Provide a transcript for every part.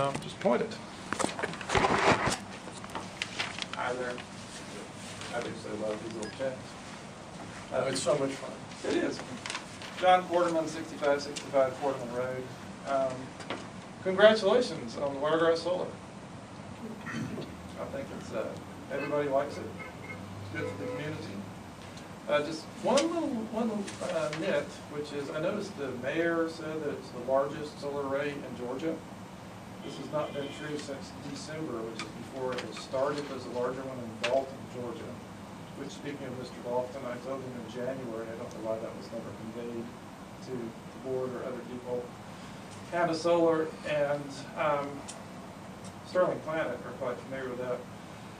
Just point it. Hi there. I do so love these little chats. It's so much fun. It is. John Quarterman, 6565 Quarterman Road. Congratulations on the Wiregrass Solar. I think it's everybody likes it. It's good for the community. Just one little nit, which is I noticed the mayor said that it's the largest solar array in Georgia. This has not been true since December, which is before it started. There's a larger one in Dalton, Georgia. Which, speaking of Mr. Dalton, I told him in January, I don't know why that was never conveyed to the board or other people. Canada Solar and Sterling Planet are quite familiar with that.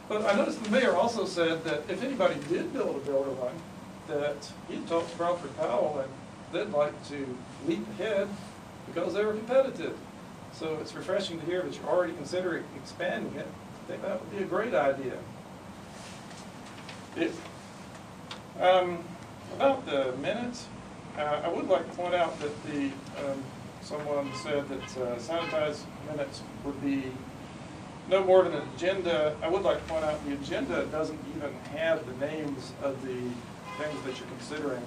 But I noticed the mayor also said that if anybody did build a builder one, that he'd talk to Crawford Powell and they'd like to leap ahead because they were competitive. So it's refreshing to hear that you're already considering expanding it. I think that would be a great idea. About the minutes, I would like to point out that someone said that sanitized minutes would be no more than an agenda. I would like to point out the agenda doesn't even have the names of the things that you're considering.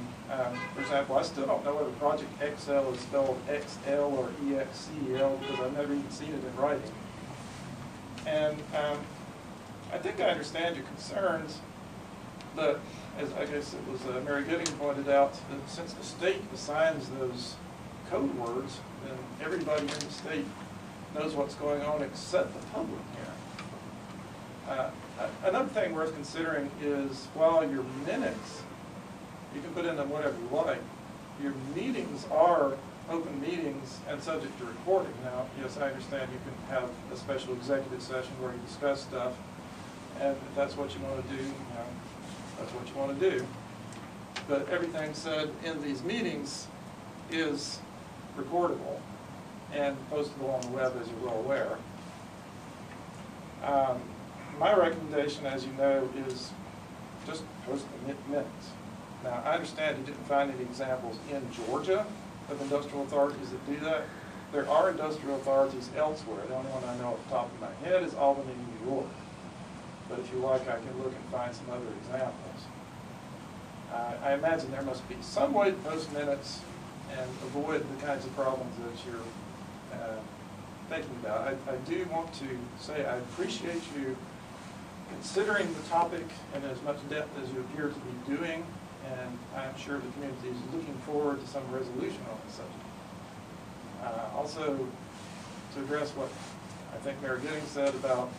For example, I still don't know whether Project XL is spelled XL or EXCL because I've never even seen it in writing. And I think I understand your concerns, but as I guess it was Mary Gooding pointed out, that since the state assigns those code words, then everybody in the state knows what's going on except the public here. Another thing worth considering is while your minutes, you can put in them whatever you like, your meetings are open meetings and subject to recording. Now, yes, I understand you can have a special executive session where you discuss stuff, and if that's what you want to do, that's what you want to do. But everything said in these meetings is recordable and postable on the web, as you're well aware. My recommendation, as you know, is just post the minutes. Now, I understand you didn't find any examples in Georgia of industrial authorities that do that. There are industrial authorities elsewhere. The only one I know off the top of my head is Albany, New York. But if you like, I can look and find some other examples. I imagine there must be some way to post minutes and avoid the kinds of problems that you're thinking about. I do want to say I appreciate you considering the topic in as much depth as you appear to be doing, and I'm sure the community is looking forward to some resolution on the subject. Also, to address what I think Mary Gooding said about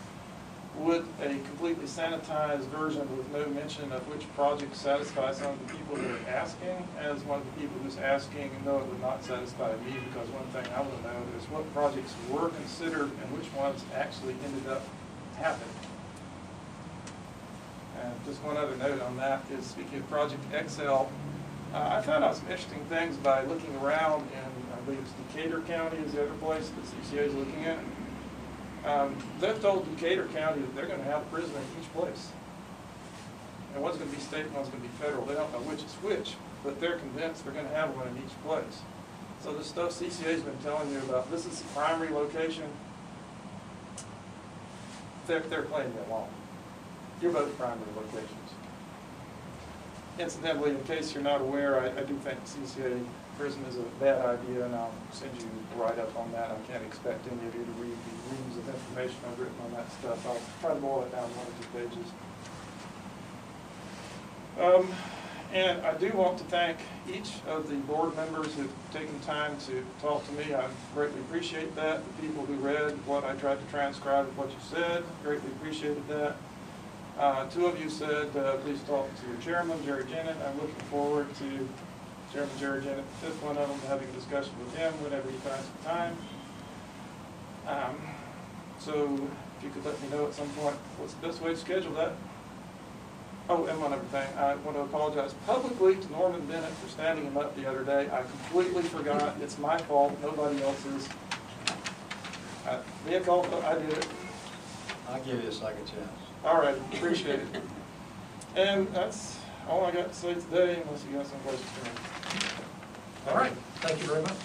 would a completely sanitized version with no mention of which project satisfy some of the people that are asking, as one of the people who's asking, no, it would not satisfy me, because one thing I want to know is what projects were considered and which ones actually ended up happening. And just one other note on that is, speaking of Project XL, I found out some interesting things by looking around in, I believe it's Decatur County is the other place that CCA is looking at. They've told Decatur County that they're going to have a prison in each place. And one's going to be state and one's going to be federal. They don't know which is which, but they're convinced they're going to have one in each place. So the stuff CCA's been telling you about, this is the primary location, they're playing you along. You're both primary locations. Incidentally, in case you're not aware, I do think CCA prison is a bad idea, and I'll send you a write-up on that. I can't expect any of you to read the reams of information I've written on that stuff. I'll try to boil it down 1 or 2 pages. And I do want to thank each of the board members who've taken time to talk to me. I greatly appreciate that. The people who read what I tried to transcribe of what you said, greatly appreciated that. 2 of you said, please talk to your chairman, Jerry Jennett. I'm looking forward to Chairman Jerry Jennett, the 5th one of them, having a discussion with him whenever he finds some time. So if you could let me know at some point what's the best way to schedule that. Oh, and one other thing, I want to apologize publicly to Norman Bennett for standing him up the other day. I completely forgot. It's my fault, nobody else's. Mea culpa, I did it. I'll give you a second chance. All right, appreciate it. And that's all I got to say today, unless you got some questions for me. All right, thank you very much.